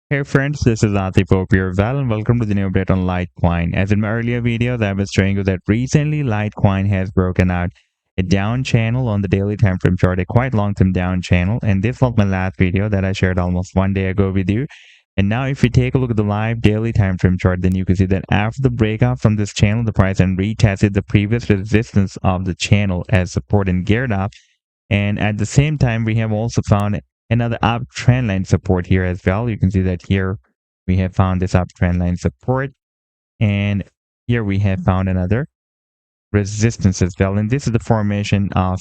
Hey friends, this is Atif Hope here. Well, and welcome to the new update on Litecoin. As in my earlier videos, I was showing you that recently Litecoin has broken out a down channel on the daily time frame chart, a quite long-term down channel. And this was my last video that I shared almost one day ago with you. And now if you take a look at the live daily time frame chart, then you can see that after the breakout from this channel, the price then retested the previous resistance of the channel as support and geared up. And at the same time, we have also found another uptrend line support here as well. You can see that here we have found this uptrend line support, and here we have found another resistance as well. And this is the formation of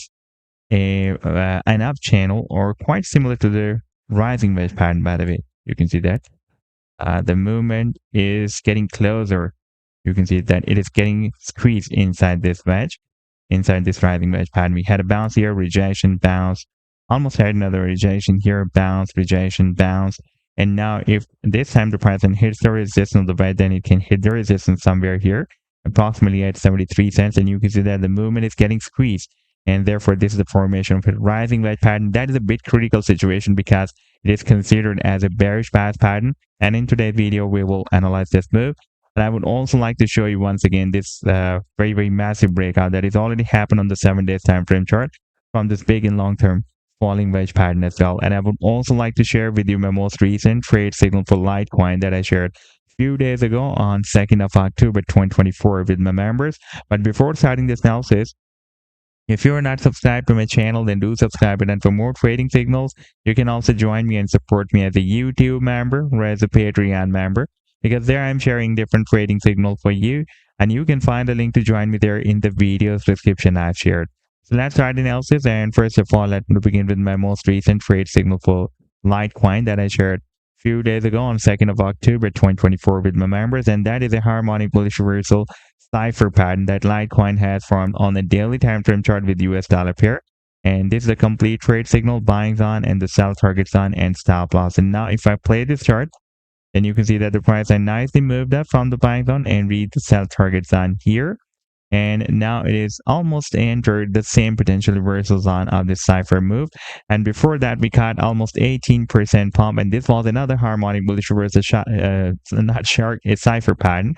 an up channel, or quite similar to the rising wedge pattern. By the way, you can see that the movement is getting closer. You can see that it is getting squeezed inside this wedge, inside this rising wedge pattern. We had a bounce here, rejection, bounce, almost had another rejection here, bounce, rejection, bounce. And now if this time the price then hits the resistance of the wedge, then it can hit the resistance somewhere here, approximately at 73 cents. And you can see that the movement is getting squeezed. And therefore, this is the formation of a rising wedge pattern. That is a bit critical situation because it is considered as a bearish path pattern. And in today's video, we will analyze this move. And I would also like to show you once again this very massive breakout that has already happened on the 7 days time frame chart from this big and long-term falling wedge pattern as well. And I would also like to share with you my most recent trade signal for Litecoin that I shared a few days ago on 2nd of October 2024 with my members. But before starting this analysis, if you are not subscribed to my channel, then do subscribe. And for more trading signals, you can also join me and support me as a YouTube member or as a Patreon member, because there I'm sharing different trading signals for you. And you can find a link to join me there in the video's description I've shared. So let's start the analysis. And first of all, let me begin with my most recent trade signal for Litecoin that I shared a few days ago on 2nd of October 2024 with my members. And that is a harmonic bullish reversal cipher pattern that Litecoin has formed on the daily time frame chart with US dollar pair. And this is a complete trade signal, buying on and the sell targets on and stop loss. And now if I play this chart, then you can see that the price has nicely moved up from the buying zone and read the sell targets on here. And now it is almost entered the same potential reversal zone of this cipher move. And before that, we caught almost 18% pump, and this was another harmonic bullish reversal not shark, a cipher pattern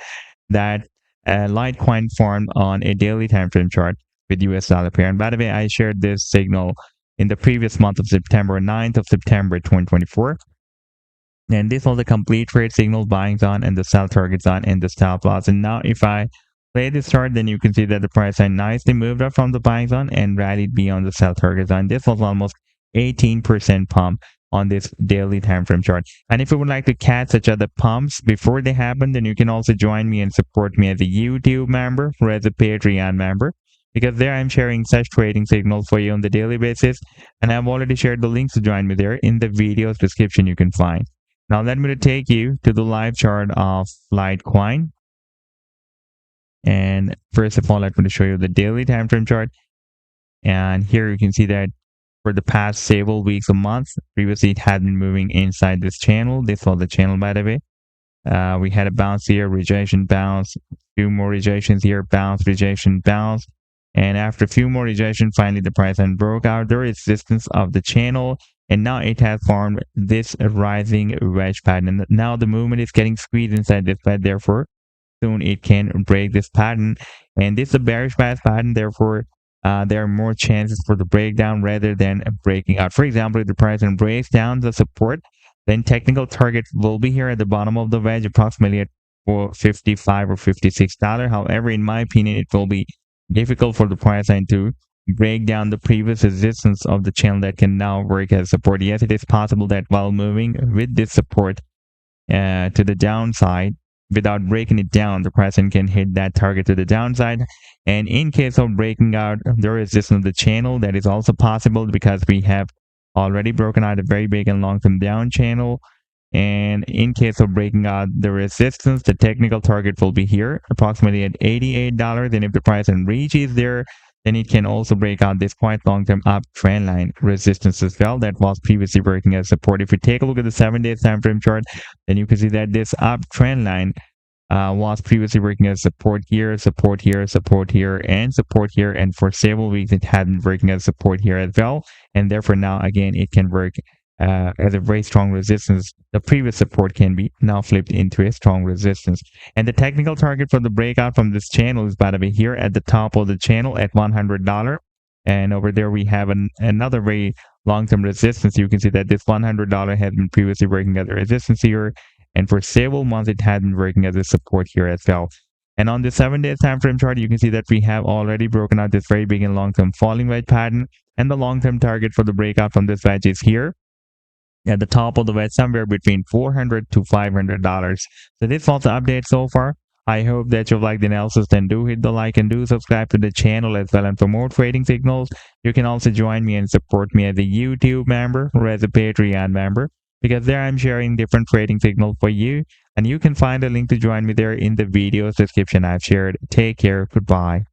that Litecoin formed on a daily time frame chart with US dollar pair. And by the way, I shared this signal in the previous month of September, 9th of September 2024. And this was a complete trade signal, buying on and the sell targets on and the stop loss. And now if I play this chart, then you can see that the price had nicely moved up from the buying zone and rallied beyond the sell target zone. This was almost 18% pump on this daily time frame chart. And if you would like to catch such other pumps before they happen, then you can also join me and support me as a YouTube member or as a Patreon member, because there I'm sharing such trading signals for you on the daily basis. And I've already shared the links to join me there in the video's description you can find. Now let me take you to the live chart of Litecoin. And first of all, I'm going to show you the daily time frame chart. And here you can see that for the past several weeks or months, previously it had been moving inside this channel. This was the channel, by the way. We had a bounce here, rejection, bounce, few more rejections here, bounce, rejection, bounce. And after a few more rejections, finally the price then broke out the resistance of the channel. And now it has formed this rising wedge pattern. And now the movement is getting squeezed inside this wedge. Therefore, soon it can break this pattern. And this is a bearish path pattern. Therefore, there are more chances for the breakdown rather than breaking out. For example, if the price then breaks down the support, then technical target will be here at the bottom of the wedge, approximately at $55 or $56. However, in my opinion, it will be difficult for the price line to break down the previous resistance of the channel that can now work as support. Yes, it is possible that while moving with this support to the downside, without breaking it down, the price can hit that target to the downside. And in case of breaking out the resistance of the channel, that is also possible because we have already broken out a very big and long-term down channel. And in case of breaking out the resistance, the technical target will be here, approximately at $88. And if the price then reaches there, then it can also break out this quite long-term uptrend line resistance as well that was previously working as support. If you take a look at the 7-day time frame chart, then you can see that this uptrend line was previously working as support here, support here, support here, and support here. And for several weeks, it had been working as support here as well. And therefore now, again, it can work as a very strong resistance. The previous support can be now flipped into a strong resistance. And the technical target for the breakout from this channel is by the way here at the top of the channel at $100. And over there we have another very long-term resistance. You can see that this $100 has been previously working as a resistance here, and for several months it has been working as a support here as well. And on the 7-day time frame chart, you can see that we have already broken out this very big and long-term falling wedge pattern, and the long-term target for the breakout from this wedge is here at the top of the wedge, somewhere between $400 to $500. So this was the update so far. I hope that you've liked the analysis. Then do hit the like and do subscribe to the channel as well. And for more trading signals, you can also join me and support me as a YouTube member or as a Patreon member, because there I'm sharing different trading signals for you. And you can find a link to join me there in the video's description I've shared. Take care. Goodbye.